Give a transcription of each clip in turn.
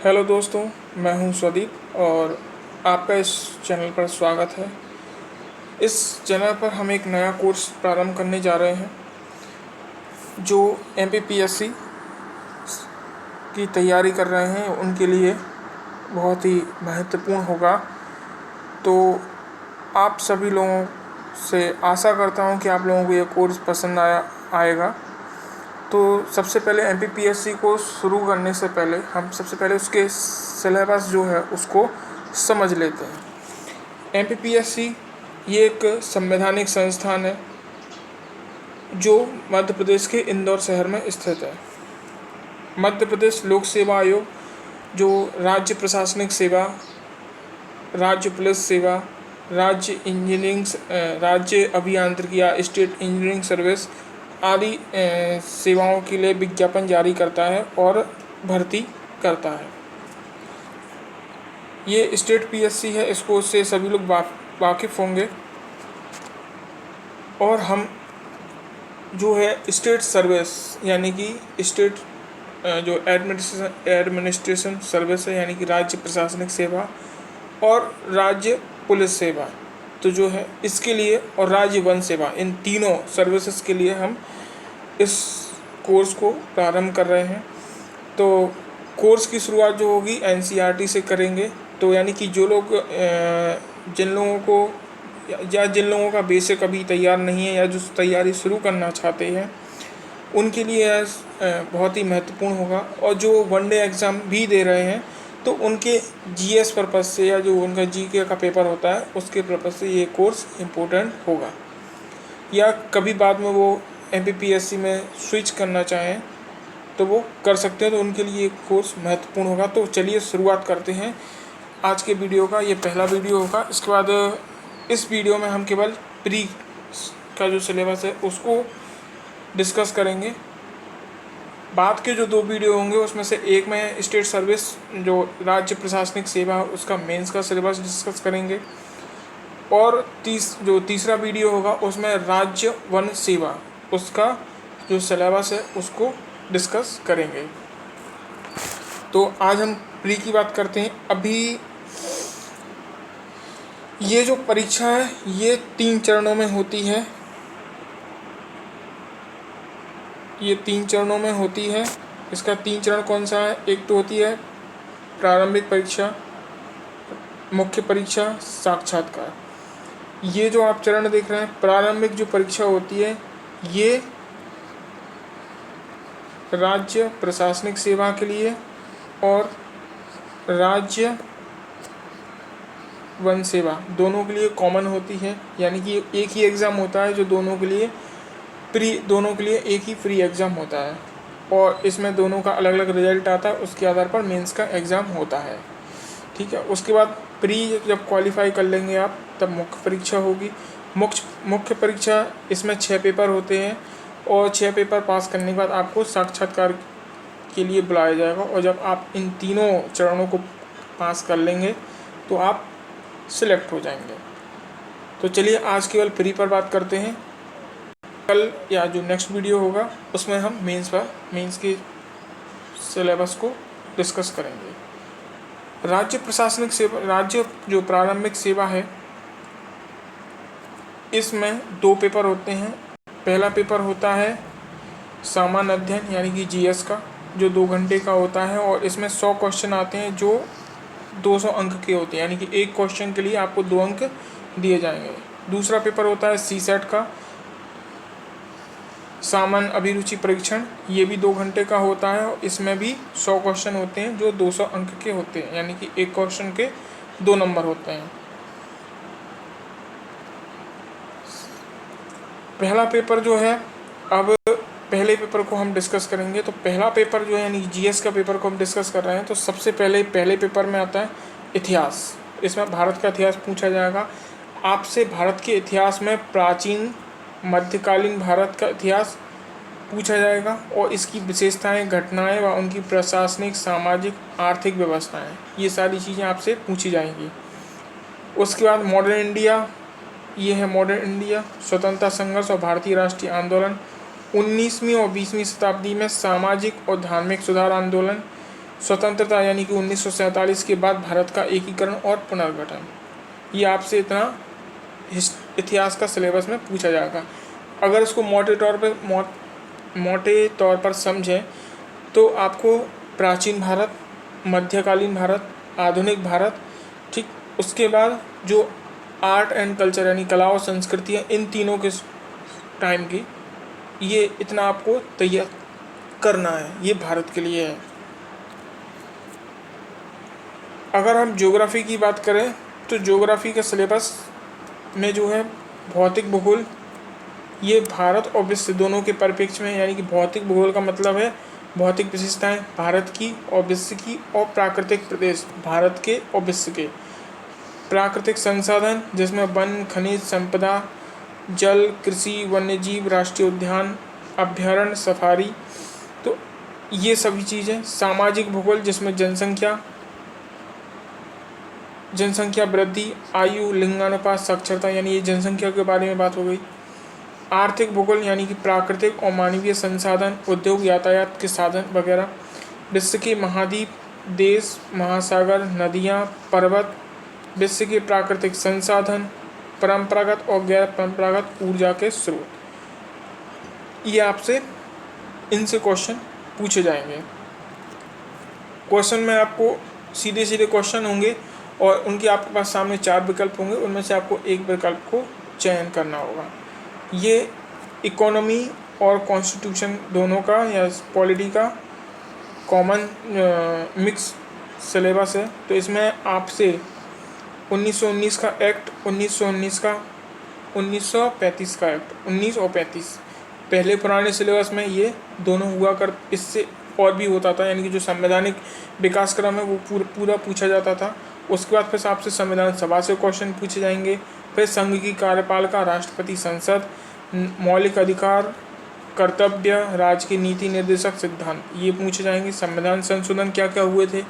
Hello दोस्तों, मैं हूं स्वदीप और आपका इस चैनल पर स्वागत है। इस चैनल पर हम एक नया कोर्स प्रारंभ करने जा रहे हैं जो एमपीपीएससी की तैयारी कर रहे हैं उनके लिए बहुत ही महत्वपूर्ण होगा। तो आप सभी लोगों से आशा करता हूं कि आप लोगों को ये कोर्स पसंद आएगा। तो सबसे पहले एमपीपीएससी को शुरू करने से पहले हम सबसे पहले उसके सिलेबस जो है उसको समझ लेते हैं। एमपीपीएससी ये एक संवैधानिक संस्थान है जो मध्य प्रदेश के इंदौर शहर में स्थित है। मध्य प्रदेश लोक सेवा आयोग जो राज्य प्रशासनिक सेवा, राज्य पुलिस सेवा, राज्य अभियांत्रिकी या स्टेट इंजीनियरिंग सर्विस आदि सेवाओं के लिए विज्ञापन जारी करता है और भर्ती करता है। ये स्टेट पीएससी है, इसको से सभी लोग वाकिफ़ होंगे। और हम जो है स्टेट सर्विस यानी कि स्टेट जो एडमिनिस्ट्रेशन सर्विस है यानी कि राज्य प्रशासनिक सेवा और राज्य पुलिस सेवा तो जो है इसके लिए, और राज्य वन सेवा, इन तीनों सर्विसेज के लिए हम इस कोर्स को प्रारंभ कर रहे हैं। तो कोर्स की शुरुआत जो होगी एनसीईआरटी से करेंगे। तो यानी कि जो लोग जिन लोगों का बेसिक अभी तैयार नहीं है या जो तैयारी शुरू करना चाहते हैं उनके लिए बहुत ही महत्वपूर्ण होगा। और जो वनडे एग्ज़ाम भी दे रहे हैं तो उनके जीएस पर्पज़ से या जो उनका जीके का पेपर होता है उसके पर्पज़ से ये कोर्स इम्पोर्टेंट होगा। या कभी बाद में वो एमपीपीएससी में स्विच करना चाहें तो वो कर सकते हैं, तो उनके लिए कोर्स महत्वपूर्ण होगा। तो चलिए शुरुआत करते हैं आज के वीडियो का। ये पहला वीडियो होगा। इसके बाद इस वीडियो में हम केवल प्री का जो सिलेबस है उसको डिस्कस करेंगे। बाद के जो 2 वीडियो होंगे उसमें से एक में स्टेट सर्विस जो राज्य प्रशासनिक सेवा है उसका मेंस का सिलेबस डिस्कस करेंगे, और तीसरा वीडियो होगा उसमें राज्य वन सेवा उसका जो सिलेबस है उसको डिस्कस करेंगे। तो आज हम प्री की बात करते हैं। अभी ये जो परीक्षा है ये 3 चरणों में होती है। ये 3 चरणों में होती है। इसका 3 चरण कौन सा है? एक तो होती है प्रारंभिक परीक्षा, मुख्य परीक्षा, साक्षात्कार। ये जो आप चरण देख रहे हैं, प्रारंभिक जो परीक्षा होती है ये राज्य प्रशासनिक सेवा के लिए और राज्य वन सेवा दोनों के लिए कॉमन होती है। यानी कि एक ही एग्ज़ाम होता है जो दोनों के लिए एक ही फ्री एग्ज़ाम होता है, और इसमें दोनों का अलग अलग रिजल्ट आता है, उसके आधार पर मेंस का एग्ज़ाम होता है। ठीक है। उसके बाद प्री जब क्वालिफाई कर लेंगे आप तब मुख्य परीक्षा होगी। मुख्य परीक्षा इसमें 6 पेपर होते हैं, और 6 पेपर पास करने के बाद आपको साक्षात्कार के लिए बुलाया जाएगा। और जब आप इन तीनों चरणों को पास कर लेंगे तो आप सिलेक्ट हो जाएंगे। तो चलिए आज केवल प्री पर बात करते हैं। कल या जो नेक्स्ट वीडियो होगा उसमें हम मेंस के सिलेबस को डिस्कस करेंगे। राज्य प्रशासनिक सेवा, राज्य जो प्रारंभिक सेवा है, इसमें 2 पेपर होते हैं। पहला पेपर होता है सामान्य अध्ययन यानी कि जीएस का, जो 2 घंटे का होता है, और इसमें 100 क्वेश्चन आते हैं जो 200 अंक के होते हैं। यानी कि एक क्वेश्चन के लिए आपको 2 अंक दिए जाएंगे। दूसरा पेपर होता है सीसेट का, सामान्य अभिरुचि परीक्षण। ये भी 2 घंटे का होता है, और इसमें भी 100 क्वेश्चन होते हैं जो 200 अंक के होते हैं। यानी कि एक क्वेश्चन के 2 नंबर होते हैं। पहला पेपर जो है, अब पहले पेपर को हम डिस्कस करेंगे। तो पहला पेपर जो है यानी जीएस का पेपर को हम डिस्कस कर रहे हैं। तो सबसे पहले पेपर में आता है इतिहास। इसमें भारत का इतिहास पूछा जाएगा आपसे। भारत के इतिहास में प्राचीन मध्यकालीन भारत का इतिहास पूछा जाएगा, और इसकी विशेषताएं, घटनाएं व उनकी प्रशासनिक, सामाजिक, आर्थिक व्यवस्थाएं, ये सारी चीज़ें आपसे पूछी जाएंगी। उसके बाद मॉडर्न इंडिया, ये है मॉडर्न इंडिया, स्वतंत्रता संघर्ष और भारतीय राष्ट्रीय आंदोलन। 19वीं और 20वीं शताब्दी में सामाजिक और धार्मिक सुधार आंदोलन, स्वतंत्रता यानी कि 1947 के बाद भारत का एकीकरण और पुनर्गठन। ये आपसे इतना इतिहास का सिलेबस में पूछा जाएगा। अगर इसको मोटे तौर पर समझें तो आपको प्राचीन भारत, मध्यकालीन भारत, आधुनिक भारत, ठीक, उसके बाद जो आर्ट एंड कल्चर यानी कला और संस्कृति है, इन तीनों के टाइम की, ये इतना आपको तैयार करना है, ये भारत के लिए है। अगर हम ज्योग्राफी की बात करें तो ज्योग्राफी के सिलेबस में जो है भौतिक भूगोल, ये भारत और विश्व दोनों के परिप्रेक्ष्य में, यानी कि भौतिक भूगोल का मतलब है भौतिक विशेषताएं भारत की और विश्व की, और प्राकृतिक प्रदेश भारत के और विश्व के, प्राकृतिक संसाधन जिसमें वन, खनिज संपदा, जल, कृषि, वन्यजीव, राष्ट्रीय उद्यान, अभ्यारण्य, सफारी, तो ये सभी चीज़ें। सामाजिक भूगोल जिसमें जनसंख्या वृद्धि, आयु, लिंगानुपात, साक्षरता, यानी ये जनसंख्या के बारे में बात हो गई। आर्थिक भूगोल यानी कि प्राकृतिक और मानवीय संसाधन, उद्योग, यातायात के साधन वगैरह। विश्व के महाद्वीप, देश, महासागर, नदियाँ, पर्वत, विश्व के प्राकृतिक संसाधन, परंपरागत और गैर परंपरागत ऊर्जा के स्रोत। ये आपसे इनसे क्वेश्चन पूछे जाएंगे। क्वेश्चन में आपको सीधे सीधे क्वेश्चन होंगे और उनके आपके पास सामने 4 विकल्प होंगे, उनमें से आपको एक विकल्प को चयन करना होगा। ये इकोनॉमी और कॉन्स्टिट्यूशन दोनों का या पॉलिटी का कॉमन मिक्स सिलेबस है। तो इसमें आपसे 1919 का एक्ट, 1935 का एक्ट, 19 और 35, पहले पुराने सिलेबस में ये दोनों हुआ कर, इससे और भी होता था, यानी कि जो संवैधानिक विकास क्रम है वो पूरा पूछा जाता था। उसके बाद फिर आपसे संविधान सभा से क्वेश्चन पूछे जाएंगे, फिर संघ की कार्यपालिका, राष्ट्रपति, संसद, मौलिक अधिकार, कर्तव्य, राज्य की नीति निर्देशक सिद्धांत, ये पूछे जाएंगे। संविधान संशोधन क्या क्या हुए थे,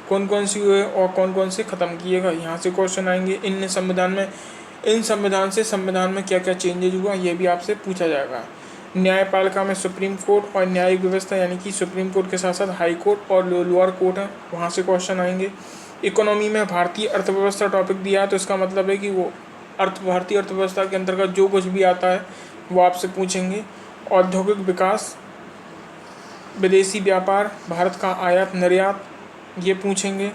कौन कौन से हुए और कौन कौन से ख़त्म किए गए, यहाँ से क्वेश्चन आएंगे। इन संविधान में क्या क्या चेंजेज हुआ, ये भी आपसे पूछा जाएगा। न्यायपालिका में सुप्रीम कोर्ट और न्यायिक व्यवस्था, यानी कि सुप्रीम कोर्ट के साथ साथ हाई कोर्ट और लोअर कोर्ट है, वहाँ से क्वेश्चन आएंगे। इकोनॉमी में भारतीय अर्थव्यवस्था टॉपिक दिया है, तो इसका मतलब है कि वो भारतीय अर्थव्यवस्था के अंतर्गत जो कुछ भी आता है वो आपसे पूछेंगे। औद्योगिक विकास, विदेशी व्यापार, भारत का आयात निर्यात, ये पूछेंगे।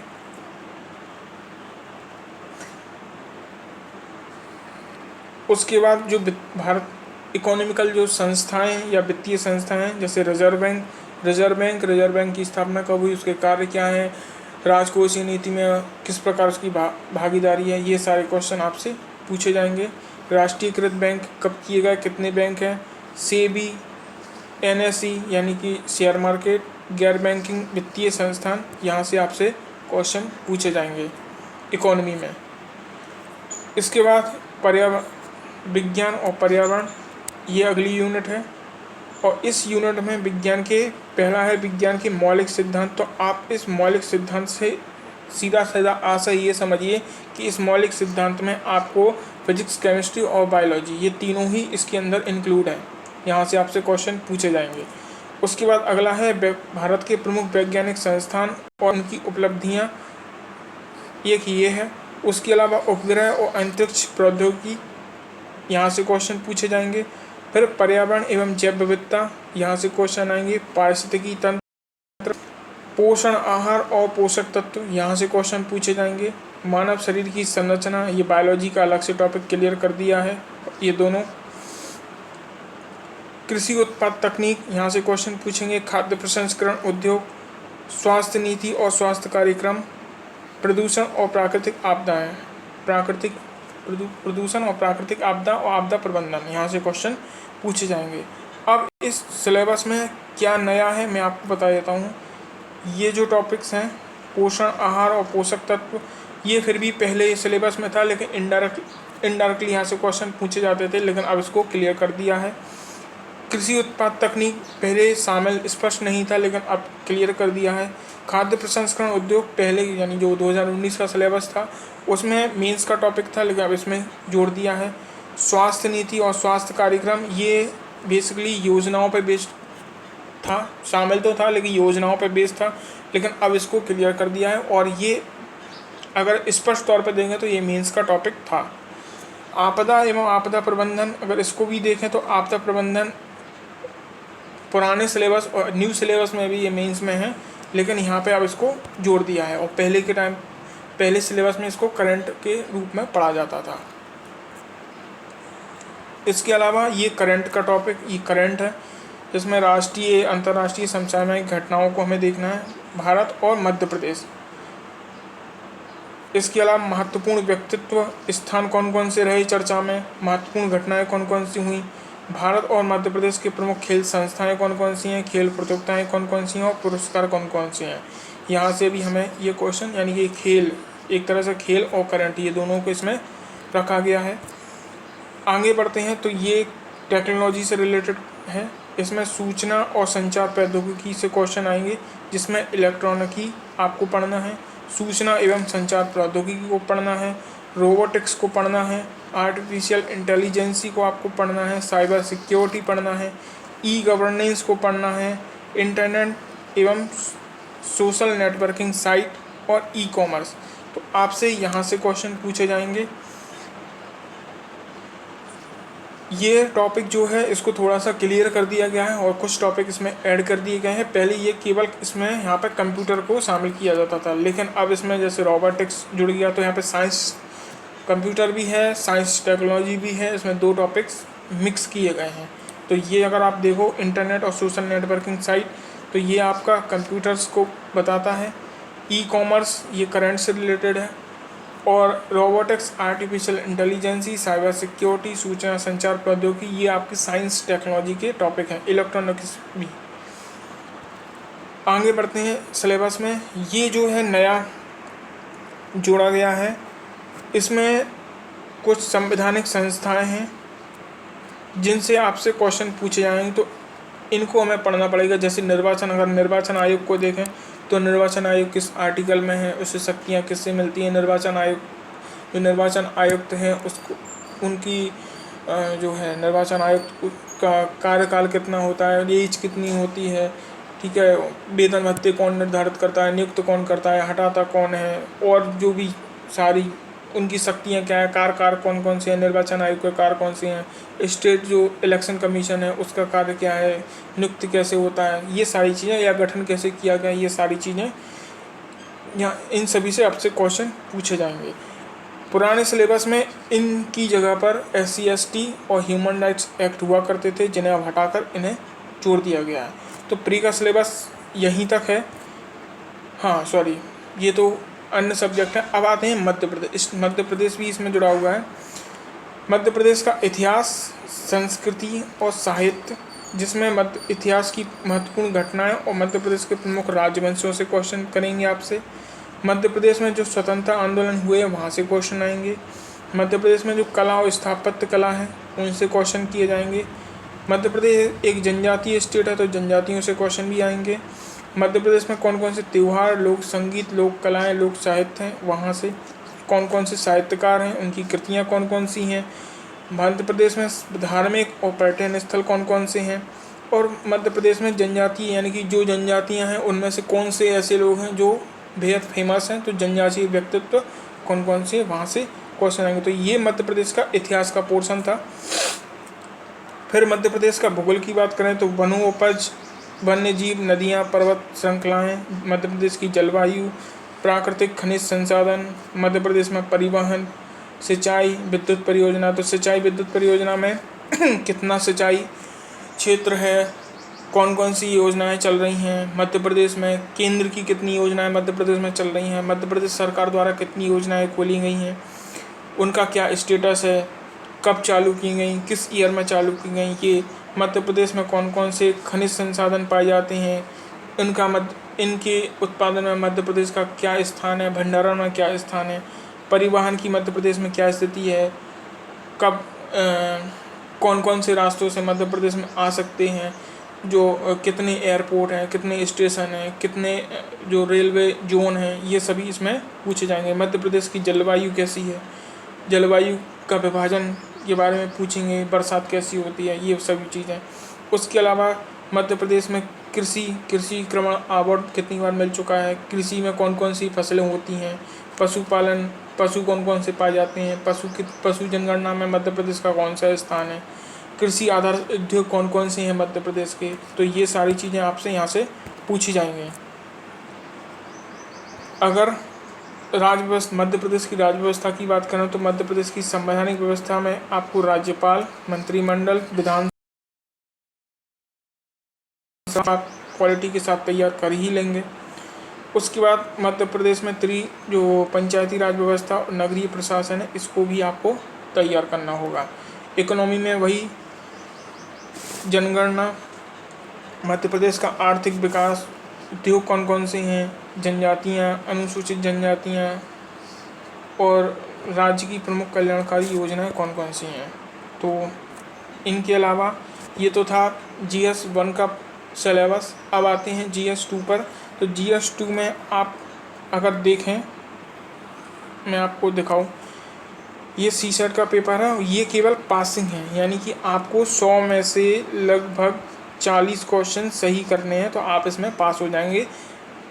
उसके बाद जो भारत इकोनॉमिकल जो संस्थाएं या वित्तीय संस्थाएं, जैसे रिजर्व बैंक की स्थापना कब हुई, उसके कार्य क्या हैं, राजकोषीय नीति में किस प्रकार उसकी भागीदारी है, ये सारे क्वेश्चन आपसे पूछे जाएंगे। राष्ट्रीयकृत बैंक कब किए गए, कितने बैंक हैं, सेबी, एनएसई यानी कि शेयर मार्केट, गैर बैंकिंग वित्तीय संस्थान, यहाँ से आपसे क्वेश्चन पूछे जाएंगे इकोनॉमी में। इसके बाद विज्ञान और पर्यावरण, ये अगली यूनिट है, और इस यूनिट में पहला है विज्ञान के मौलिक सिद्धांत। तो आप इस मौलिक सिद्धांत से सीधा आशय ये समझिए कि इस मौलिक सिद्धांत में आपको फिजिक्स, केमिस्ट्री और बायोलॉजी, ये तीनों ही इसके अंदर इंक्लूड हैं, यहाँ से आपसे क्वेश्चन पूछे जाएंगे। उसके बाद अगला है भारत के प्रमुख वैज्ञानिक संस्थान और उनकी उपलब्धियाँ, एक ये है। उसके अलावा उपग्रह और अंतरिक्ष प्रौद्योगिकी, यहाँ से क्वेश्चन पूछे जाएंगे। फिर पर्यावरण एवं जैव विविधता, यहाँ से क्वेश्चन आएंगे। पारिस्थितिकी तंत्र, पोषण आहार और पोषक तत्व, यहाँ से क्वेश्चन पूछे जाएंगे। मानव शरीर की संरचना, ये बायोलॉजी का अलग से टॉपिक क्लियर कर दिया है ये दोनों। कृषि उत्पाद तकनीक, यहाँ से क्वेश्चन पूछेंगे। खाद्य प्रसंस्करण उद्योग, स्वास्थ्य नीति और स्वास्थ्य कार्यक्रम, प्रदूषण और प्राकृतिक आपदाएँ, प्रदूषण और प्राकृतिक आपदा और आपदा प्रबंधन, यहाँ से क्वेश्चन पूछे जाएंगे। अब इस सिलेबस में क्या नया है मैं आपको बता देता हूँ। ये जो टॉपिक्स हैं, पोषण आहार और पोषक तत्व, ये फिर भी पहले सिलेबस में था, लेकिन इनडायरेक्टली यहाँ से क्वेश्चन पूछे जाते थे, लेकिन अब इसको क्लियर कर दिया है। कृषि उत्पाद तकनीक पहले शामिल स्पष्ट नहीं था, लेकिन अब क्लियर कर दिया है। खाद्य प्रसंस्करण उद्योग पहले यानी जो 2019 का सिलेबस था उसमें मेंस का टॉपिक था, लेकिन अब इसमें जोड़ दिया है। स्वास्थ्य नीति और स्वास्थ्य कार्यक्रम, ये बेसिकली योजनाओं पर बेस्ड था, शामिल तो था लेकिन योजनाओं पर बेस था, लेकिन अब इसको क्लियर कर दिया है। और ये अगर स्पष्ट तौर पर देखें तो ये मेंस का टॉपिक था। आपदा एवं आपदा प्रबंधन, अगर इसको भी देखें तो आपदा प्रबंधन पुराने सिलेबस और न्यू सिलेबस में भी ये मेंस में है, लेकिन यहाँ पे अब इसको जोड़ दिया है। और पहले सिलेबस में इसको करंट के रूप में पढ़ा जाता था। इसके अलावा ये करंट का टॉपिक, ये करंट है, इसमें राष्ट्रीय अंतर्राष्ट्रीय समसामयिक घटनाओं को हमें देखना है, भारत और मध्य प्रदेश। इसके अलावा महत्वपूर्ण व्यक्तित्व स्थान कौन कौन से रहे चर्चा में, महत्वपूर्ण घटनाएं कौन कौन सी हुई, भारत और मध्य प्रदेश के प्रमुख खेल संस्थाएं कौन कौन सी हैं, खेल प्रतियोगिताएं कौन कौन सी हैं और पुरस्कार कौन कौन से हैं। यहाँ से भी हमें ये क्वेश्चन, यानी कि खेल, एक तरह से खेल और करंट, ये दोनों को इसमें रखा गया है। आगे बढ़ते हैं तो ये टेक्नोलॉजी से रिलेटेड है। इसमें सूचना और संचार प्रौद्योगिकी से क्वेश्चन आएंगे, जिसमें इलेक्ट्रॉनिकी आपको पढ़ना है, सूचना एवं संचार प्रौद्योगिकी को पढ़ना है, रोबोटिक्स को पढ़ना है, आर्टिफिशियल इंटेलिजेंसी को आपको पढ़ना है, साइबर सिक्योरिटी पढ़ना है, ई गवर्नेंस को पढ़ना है, इंटरनेट एवं सोशल नेटवर्किंग साइट और ई कॉमर्स। तो आपसे यहाँ से क्वेश्चन पूछे जाएंगे। ये टॉपिक जो है इसको थोड़ा सा क्लियर कर दिया गया है और कुछ टॉपिक इसमें ऐड कर दिए गए हैं। पहले ये केवल इसमें यहाँ पर कंप्यूटर को शामिल किया जाता था, लेकिन अब इसमें जैसे रोबोटिक्स जुड़ गया तो यहाँ पे साइंस, कंप्यूटर भी है, साइंस टेक्नोलॉजी भी है, इसमें दो टॉपिक्स मिक्स किए गए हैं। तो ये अगर आप देखो इंटरनेट और सोशल नेटवर्किंग साइट, तो ये आपका कंप्यूटर्स को बताता है। ई कॉमर्स ये करंट से रिलेटेड है, और robotics, artificial intelligence, cyber security, सूचना संचार प्रौद्योगिकी, ये आपकी साइंस टेक्नोलॉजी के टॉपिक हैं। इलेक्ट्रॉनिक्स भी। आगे बढ़ते हैं सिलेबस में। ये जो है नया जोड़ा गया है, इसमें कुछ संवैधानिक संस्थाएं हैं जिनसे आपसे क्वेश्चन पूछे जाएंगे, तो इनको हमें पढ़ना पड़ेगा। जैसे निर्वाचन, अगर निर्वाचन आयोग को देखें तो निर्वाचन आयोग किस आर्टिकल में है, उससे शक्तियाँ किससे मिलती हैं, निर्वाचन आयोग, जो निर्वाचन आयुक्त हैं उसको, उनकी जो है निर्वाचन आयुक्त का कार्यकाल कितना होता है, एज कितनी होती है, ठीक है, वेतन भत्ते कौन निर्धारित करता है, नियुक्त कौन करता है, हटाता कौन है, और जो भी सारी उनकी शक्तियाँ क्या है, कार कौन कौन से हैं, निर्वाचन आयोग के कार कौन से हैं, स्टेट जो इलेक्शन कमीशन है उसका कार्य क्या है, नियुक्त कैसे होता है, ये सारी चीज़ें, या गठन कैसे किया गया, ये सारी चीज़ें यहाँ इन सभी से आपसे क्वेश्चन पूछे जाएंगे। पुराने सिलेबस में इनकी जगह पर SC ST और ह्यूमन राइट्स एक्ट हुआ करते थे, जिन्हें अब हटाकर इन्हें जोड़ दिया गया है। तो प्री का सिलेबस यहीं तक है। हाँ सॉरी, ये तो अन्य सब्जेक्ट है। अब आते हैं मध्य प्रदेश। मध्य प्रदेश भी इसमें जुड़ा हुआ है। मध्य प्रदेश का इतिहास, संस्कृति और साहित्य, जिसमें मध्य इतिहास की महत्वपूर्ण घटनाएं और मध्य प्रदेश के प्रमुख राजवंशों से क्वेश्चन करेंगे आपसे। मध्य प्रदेश में जो स्वतंत्रता आंदोलन हुए वहाँ से क्वेश्चन आएंगे। मध्य प्रदेश में जो कला और स्थापत्य कला है उनसे क्वेश्चन किए जाएंगे। मध्य प्रदेश एक जनजातीय स्टेट है तो जनजातियों से क्वेश्चन भी आएंगे। मध्य प्रदेश में कौन कौन से त्यौहार, लोक संगीत, लोक कलाएँ, लोक साहित्य हैं, वहाँ से कौन कौन से साहित्यकार हैं, उनकी कृतियाँ कौन कौन सी हैं। मध्य प्रदेश में धार्मिक और पर्यटन स्थल कौन कौन से हैं, और मध्य प्रदेश में जनजातीय, यानी कि जो जनजातियाँ हैं उनमें से कौन से ऐसे लोग हैं जो बेहद फेमस हैं, तो जनजातीय व्यक्तित्व कौन कौन से, वहाँ से क्वेश्चन आएंगे। तो ये मध्य प्रदेश का इतिहास का पोर्शन था। फिर मध्य प्रदेश का भूगोल की बात करें तो वनों, उपज, वन्य जीव, नदियाँ, पर्वत श्रृंखलाएँ, मध्य प्रदेश की जलवायु, प्राकृतिक खनिज संसाधन, मध्य प्रदेश में परिवहन, सिंचाई, विद्युत परियोजना। तो सिंचाई विद्युत परियोजना में कितना सिंचाई क्षेत्र है, कौन कौन सी योजनाएं चल रही हैं मध्य प्रदेश में, केंद्र की कितनी योजनाएं मध्य प्रदेश में चल रही हैं, मध्य प्रदेश सरकार द्वारा कितनी योजनाएं खोली गई हैं, उनका क्या स्टेटस है, कब चालू की गई, किस ईयर में चालू की गई, ये मध्य प्रदेश में कौन कौन से खनिज संसाधन पाए जाते हैं, इनके उत्पादन में मध्य प्रदेश का क्या स्थान है, भंडारण में क्या स्थान है, परिवहन की मध्य प्रदेश में क्या स्थिति है, कब कौन कौन से रास्तों से मध्य प्रदेश में आ सकते हैं, जो कितने एयरपोर्ट हैं, कितने स्टेशन हैं, कितने जो रेलवे जोन हैं, ये सभी इसमें पूछे जाएंगे। मध्य प्रदेश की जलवायु कैसी है, जलवायु का विभाजन के बारे में पूछेंगे, बरसात कैसी होती है, ये सभी चीज़ें। उसके अलावा मध्य प्रदेश में कृषि क्रमण अवार्ड कितनी बार मिल चुका है, कृषि में कौन कौन सी फसलें होती हैं, पशुपालन, पशु कौन कौन से पाए जाते हैं, पशु जनगणना में मध्य प्रदेश का कौन सा स्थान है, कृषि आधारित उद्योग कौन कौन से हैं मध्य प्रदेश के। तो ये सारी चीज़ें आपसे यहाँ से पूछी जाएंगी। अगर मध्य प्रदेश की राज्य व्यवस्था की बात करें तो मध्य प्रदेश की संवैधानिक व्यवस्था में आपको राज्यपाल, मंत्रिमंडल, विधानसभा क्वालिटी के साथ तैयार कर ही लेंगे। उसके बाद मध्य प्रदेश में जो पंचायती राज व्यवस्था और नगरीय प्रशासन है, इसको भी आपको तैयार करना होगा। इकोनॉमी में वही जनगणना, मध्य प्रदेश का आर्थिक विकास, उद्योग कौन कौन से हैं, जनजातियाँ, अनुसूचित जनजातियाँ और राज्य की प्रमुख कल्याणकारी योजनाएं कौन कौन सी हैं। तो इनके अलावा ये तो था GS 1 का सिलेबस। अब आते हैं GS 2 पर। तो GS 2 में आप अगर देखें, मैं आपको दिखाऊं, ये CSET का पेपर है, ये केवल पासिंग है, यानी कि आपको 100 में से लगभग 40 क्वेश्चन सही करने हैं तो आप इसमें पास हो जाएंगे।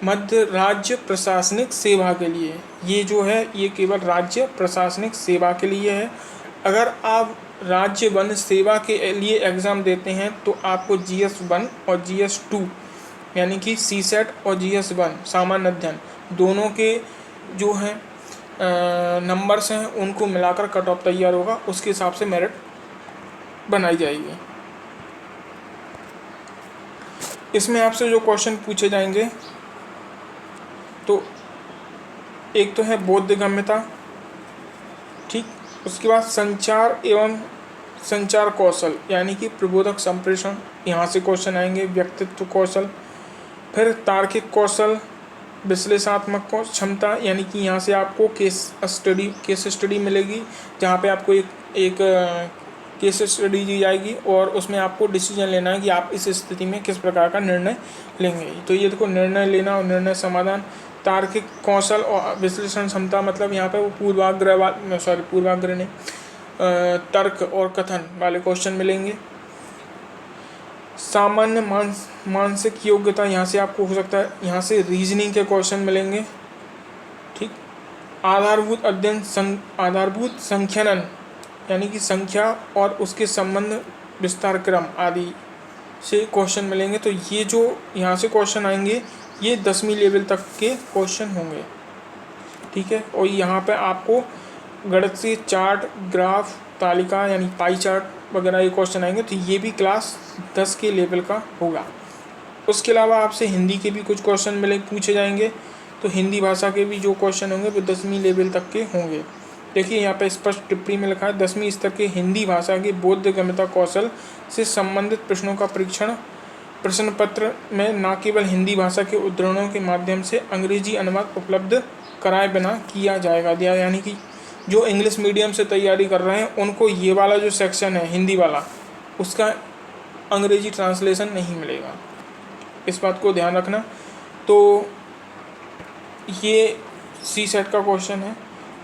मध्य राज्य प्रशासनिक सेवा के लिए ये जो है, ये केवल राज्य प्रशासनिक सेवा के लिए है। अगर आप राज्य वन सेवा के लिए एग्ज़ाम देते हैं तो आपको GS 1 और GS 2 यानी कि CSET और GS 1 सामान्य अध्ययन दोनों के जो हैं नंबर्स हैं, उनको मिलाकर कट ऑफ तैयार होगा, उसके हिसाब से मेरिट बनाई जाएगी। इसमें आपसे जो क्वेश्चन पूछे जाएंगे, तो एक तो है बोधगम्यता, ठीक। उसके बाद संचार एवं संचार कौशल यानी कि प्रबोधक संप्रेषण, यहाँ से क्वेश्चन आएंगे। व्यक्तित्व कौशल, फिर तार्किक कौशल, विश्लेषणात्मक क्षमता, यानी कि यहाँ से आपको केस स्टडी मिलेगी, जहाँ पे आपको एक केस स्टडी दी जाएगी और उसमें आपको डिसीजन लेना है कि आप इस स्थिति में किस प्रकार का निर्णय लेंगे। तो ये देखो, निर्णय लेना और निर्णय समाधान। तार्किक कौशल और विश्लेषण क्षमता, मतलब यहाँ पे वो पूर्वाग्रह नहीं, तर्क और कथन वाले क्वेश्चन मिलेंगे। सामान्य मानसिक योग्यता, यहाँ से आपको हो सकता है यहाँ से रीजनिंग के क्वेश्चन मिलेंगे, ठीक। आधारभूत अध्ययन, आधारभूत संख्यानन यानी कि संख्या और उसके संबंध, विस्तार क्रम आदि से क्वेश्चन मिलेंगे। तो ये जो यहाँ से क्वेश्चन आएंगे, ये 10वीं लेवल तक के क्वेश्चन होंगे, ठीक है। और यहाँ पे आपको गणित से चार्ट, ग्राफ, तालिका यानी पाई चार्ट वगैरह ये क्वेश्चन आएंगे। तो ये भी क्लास 10 के लेवल का होगा। उसके अलावा आपसे हिंदी के भी कुछ क्वेश्चन पूछे जाएंगे। तो हिंदी भाषा के भी जो क्वेश्चन होंगे वो 10वीं लेवल तक के होंगे। देखिए यहाँ पे स्पष्ट टिप्पणी में लिखा है, 10वीं स्तर के हिंदी भाषा के बोधगम्यता कौशल से संबंधित प्रश्नों का परीक्षण प्रश्न पत्र में न केवल हिंदी भाषा के उद्धरणों के माध्यम से अंग्रेजी अनुवाद उपलब्ध कराए बिना किया जाएगा। यानी कि जो इंग्लिश मीडियम से तैयारी कर रहे हैं उनको ये वाला जो सेक्शन है हिंदी वाला, उसका अंग्रेजी ट्रांसलेशन नहीं मिलेगा, इस बात को ध्यान रखना। तो ये CSET का क्वेश्चन है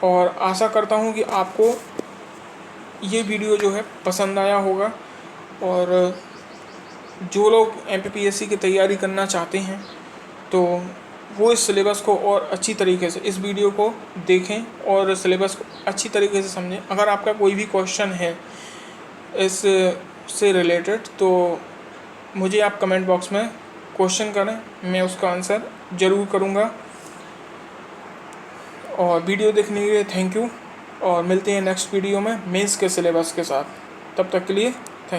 और आशा करता हूँ कि आपको ये वीडियो जो है पसंद आया होगा। और जो लोग MPPSC की तैयारी करना चाहते हैं तो वो इस सिलेबस को और अच्छी तरीके से, इस वीडियो को देखें और सिलेबस को अच्छी तरीके से समझें। अगर आपका कोई भी क्वेश्चन है इस से रिलेटेड तो मुझे आप कमेंट बॉक्स में क्वेश्चन करें, मैं उसका आंसर ज़रूर करूँगा। और वीडियो देखने के लिए थैंक यू, और मिलते हैं नेक्स्ट वीडियो में मेंस के सिलेबस के साथ। तब तक के लिए